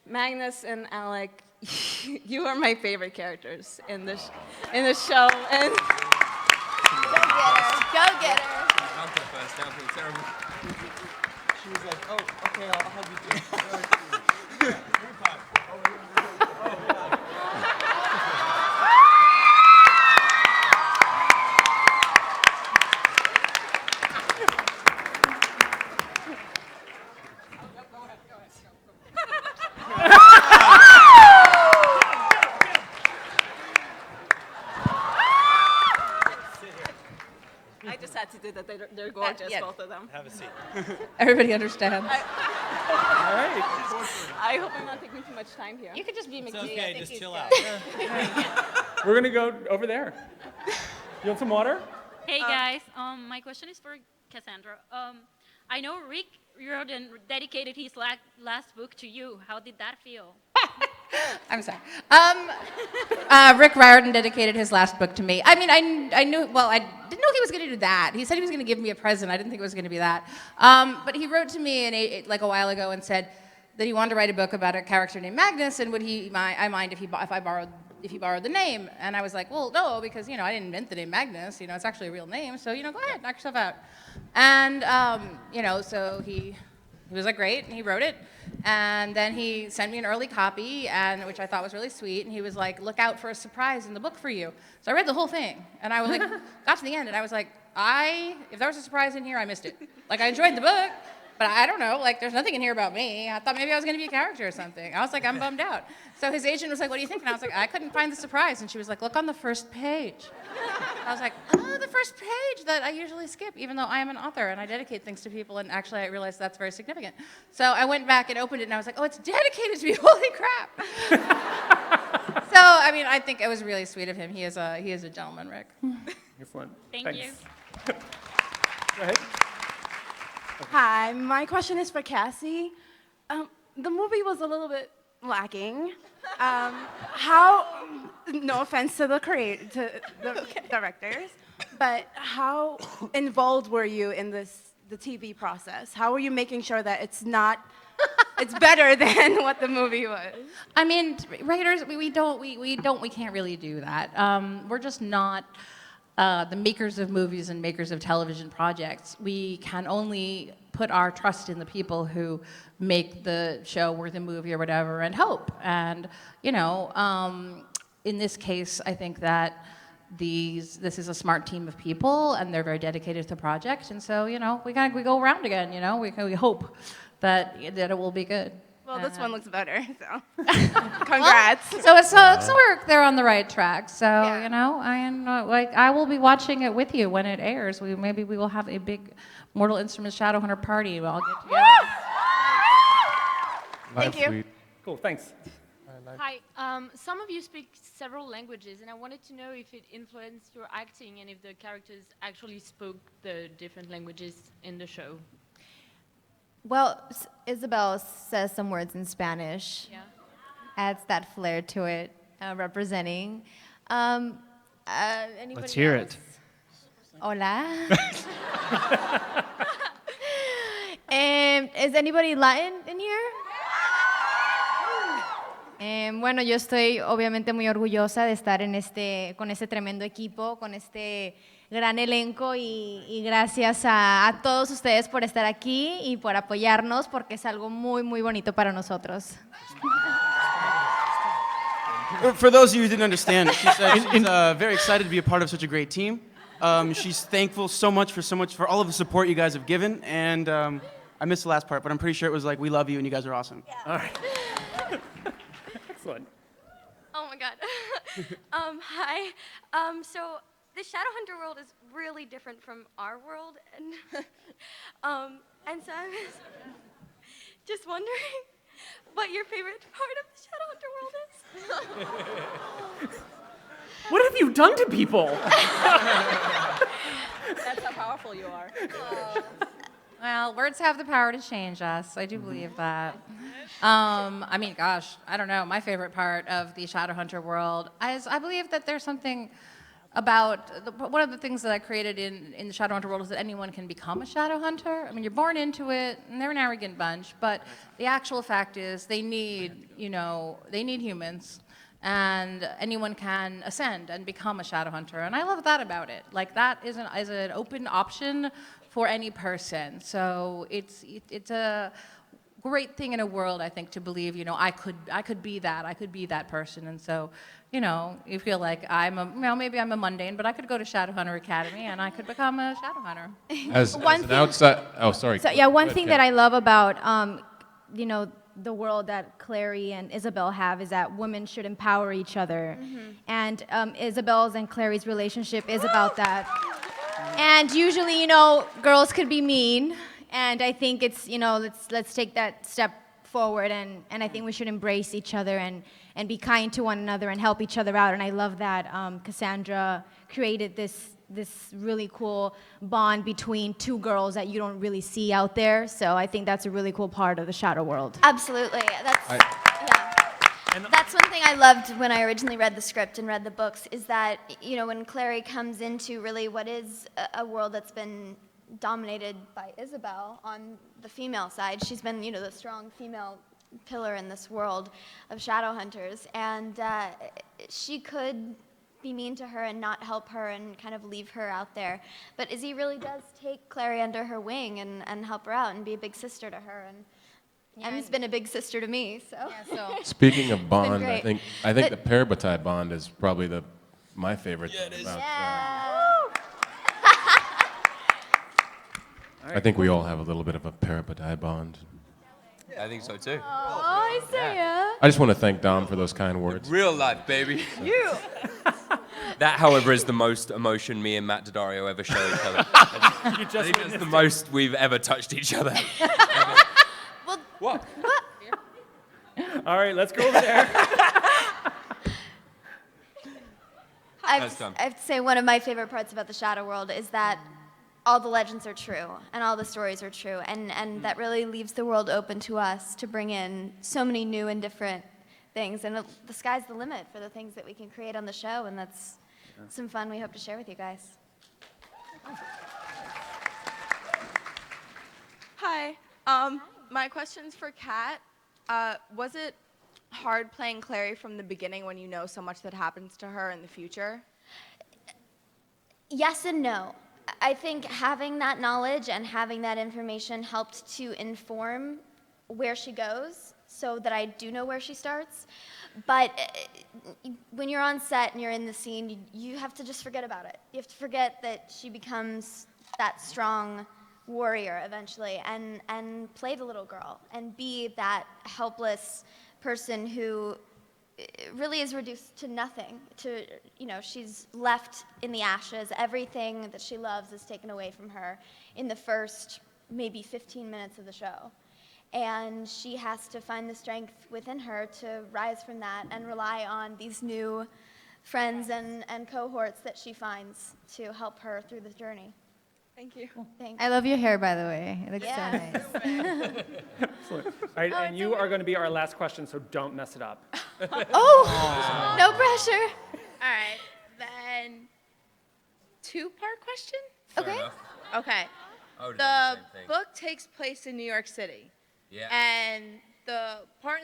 Magnus and Alec, you are my favorite characters in the show. And Go get her. Go get her. Down for the first, down for the terrible. She was like, oh, okay, I'll help you do it. I just had to do that. They're gorgeous, yeah. both of them. Have a seat. Everybody understands. All right. I hope I'm not taking too much time here. You could just be McGee. It's I okay, think just he's chill good. out. We're gonna go over there. You want some water? Hey guys, my question is for Cassandra. I know Rick Riordan dedicated his last book to you. How did that feel? I'm sorry. Rick Riordan dedicated his last book to me. I mean, I knew, well, I didn't know he was going to do that. He said he was going to give me a present. I didn't think it was going to be that. But he wrote to me like a while ago and said that he wanted to write a book about a character named Magnus, and would I mind if he borrowed the name? And I was like, well, no, because, I didn't invent the name Magnus. It's actually a real name. So, go ahead, knock yourself out. And, so he was like, great, and he wrote it. And then he sent me an early copy, which I thought was really sweet. And he was like, look out for a surprise in the book for you. So I read the whole thing. And I was like, got to the end, and I was like, if there was a surprise in here, I missed it. Like, I enjoyed the book, but I don't know, like, there's nothing in here about me. I thought maybe I was going to be a character or something. I was like, I'm bummed out. So his agent was like, what do you think? And I was like, I couldn't find the surprise. And she was like, look on the first page. I was like, oh, the first page that I usually skip, even though I am an author and I dedicate things to people. And actually, I realized that's very significant. So I went back and opened it, and I was like, oh, it's dedicated to me. Holy crap. So, I mean, I think it was really sweet of him. He is a gentleman, Rick. Excellent. Thank Thanks. you. Go ahead. Hi, my question is for Cassie. The movie was a little bit lacking. No offense to the directors, but how involved were you in the TV process? How were you making sure that it's better than what the movie was? I mean, writers, we can't really do that. We're just not the makers of movies and makers of television projects. We can only put our trust in the people who make the show or the movie or whatever, and hope. And in this case, I think that this is a smart team of people, and they're very dedicated to the project. And so, we go around again. We hope that it will be good. Well, this one looks better, so congrats. So they're on the right track. So Yeah. I will be watching it with you when it airs. Maybe we will have a big Mortal Instruments Shadowhunter party. We'll all get together. Thank you. Sweet. Cool, thanks. Hi. Some of you speak several languages, and I wanted to know if it influenced your acting and if the characters actually spoke the different languages in the show. Well, Isabel says some words in Spanish. Yeah. Adds that flair to it, representing. Anybody Let's hear else? it. Hola. Is anybody Latin in here? Bueno, yo estoy obviamente muy orgullosa de estar con este tremendo equipo, con este gran elenco y gracias a todos ustedes por estar aquí y por apoyarnos porque es algo muy, muy bonito para nosotros. For those of you who didn't understand, she said she's very excited to be a part of such a great team. She's thankful so much for all of the support you guys have given, and I missed the last part, but I'm pretty sure it was like, we love you and you guys are awesome. All right. Excellent. Oh my God. Hi. So the Shadowhunter world is really different from our world, and so I was just wondering what your favorite part of the Shadowhunter world is. What have you done to people? That's how powerful you are. Well, words have the power to change us. I do believe that. I mean, gosh, I don't know. My favorite part of the Shadowhunter world is I believe that there's something one of the things that I created in the Shadowhunter world is that anyone can become a Shadowhunter. I mean, you're born into it, and they're an arrogant bunch, but the actual fact is they need humans, and anyone can ascend and become a Shadowhunter, and I love that about it. Like, that is an open option for any person, so it's a great thing in a world, I think, to believe, I could be that person, and so, you feel like maybe I'm a mundane, but I could go to Shadowhunter Academy and I could become a Shadowhunter. As an outside, oh, sorry. So yeah, one Go ahead, thing Kat. that I love about the world that Clary and Isabel have is that women should empower each other, and Isabel's and Clary's relationship is about that. And usually, girls could be mean, and I think it's let's take that step forward, and I think we should embrace each other and be kind to one another and help each other out. And I love that Cassandra created this really cool bond between two girls that you don't really see out there. So I think that's a really cool part of the Shadow world. Absolutely. That's one thing I loved when I originally read the script and read the books, is that, when Clary comes into really what is a world that's been dominated by Isabel on the female side. She's been, the strong female pillar in this world of Shadowhunters, and she could be mean to her and not help her and kind of leave her out there. But Izzy really does take Clary under her wing and help her out and be a big sister to her. And Em's been a big sister to me, so. Speaking of bond, great. I think the Parabatai bond is probably my favorite thing about. I think we all have a little bit of a Parabatai bond. I think so too. Oh, Isaiah. I just want to thank Dom for those kind words. Real life, baby. You. That, however, is the most emotion me and Matt Daddario ever show each other. I think that's the most we've ever touched each other. What? All right, let's go over there. I have to say, one of my favorite parts about the Shadow world is that all the legends are true and all the stories are true, and that really leaves the world open to us to bring in so many new and different things, and the sky's the limit for the things that we can create on the show, and that's some fun we hope to share with you guys. Hi. My question's for Kat. Was it hard playing Clary from the beginning when you know so much that happens to her in the future? Yes and no. I think having that knowledge and having that information helped to inform where she goes so that I do know where she starts. But when you're on set and you're in the scene, you have to just forget about it. You have to forget that she becomes that strong warrior eventually and play the little girl and be that helpless person who really is reduced to nothing. She's left in the ashes. Everything that she loves is taken away from her in the first maybe 15 minutes of the show. And she has to find the strength within her to rise from that and rely on these new friends and cohorts that she finds to help her through the journey. Thank you. Thanks. I love your hair, by the way. It looks Yeah. so nice. Excellent. All right, and you are going to be our last question, so don't mess it up. Oh, no pressure. All right, then two-part question? Okay. Okay. I would've The done the same thing. book takes place in New York City. Yeah. And there's a part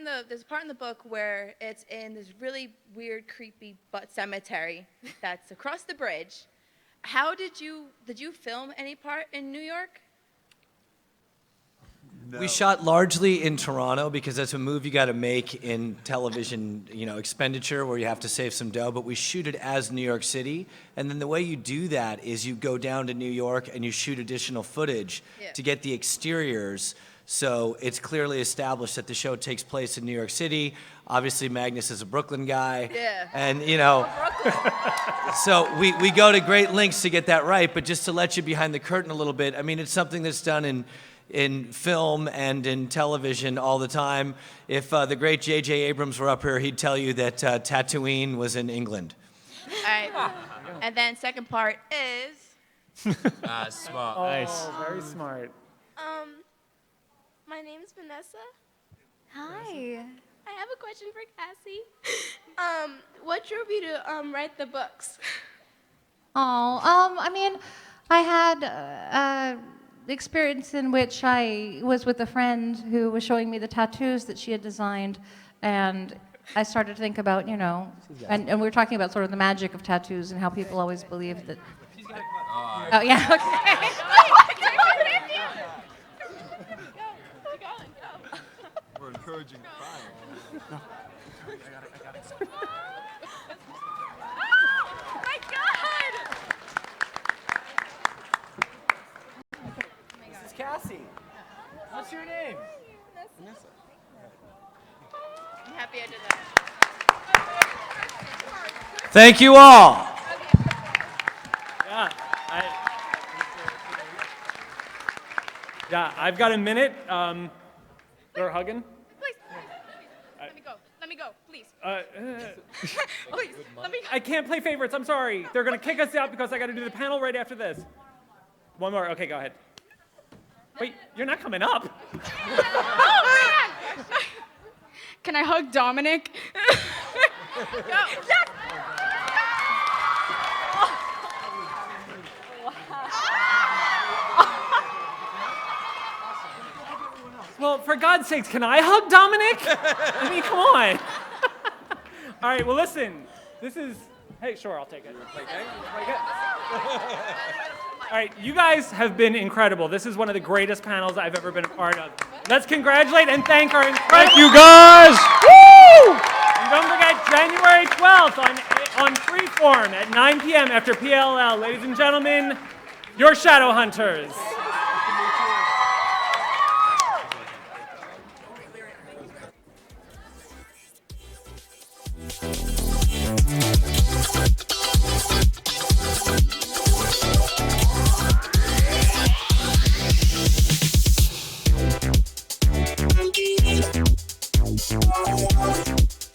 in the book where it's in this really weird, creepy cemetery that's across the bridge. How did you film any part in New York? We shot largely in Toronto because that's a move you got to make in television, expenditure where you have to save some dough. But we shoot it as New York City, and then the way you do that is you go down to New York and you shoot additional footage to get the exteriors. So it's clearly established that the show takes place in New York City. Obviously, Magnus is a Brooklyn guy, and so we go to great lengths to get that right. But just to let you behind the curtain a little bit, I mean, it's something that's done in film and in television all the time. If the great J.J. Abrams were up here, he'd tell you that Tatooine was in England. All right. And then second part is... Smart. Nice. Very smart. My name is Vanessa. Hi. I have a question for Cassie. What drove you to write the books? I mean, I had experience in which I was with a friend who was showing me the tattoos that she had designed, and I started to think about, you know, and we were talking about sort of the magic of tattoos and how people always believe that. Oh yeah. Okay. We're encouraging crime. Oh my God! This is Cassie. What's your name? Vanessa. I'm happy I did that. Thank you all. Yeah, I've got a minute. They're hugging. Please. Let me go. Let me go, please. Please, let me. I can't play favorites. I'm sorry. They're gonna kick us out because I got to do the panel right after this. One more. Okay, go ahead. Wait, you're not coming up. Oh, man! Can I hug Dominic? Go. Yes! Well, for God's sakes, can I hug Dominic? I mean, come on. All right, well, listen. This is, hey, sure, I'll take it. All right, you guys have been incredible. This is one of the greatest panels I've ever been a part of. Let's congratulate and thank our incredible... Thank you, guys! Woo! And don't forget, January 12th on Freeform at 9 p.m. after PLL. Ladies and gentlemen, your Shadowhunters. Thank you.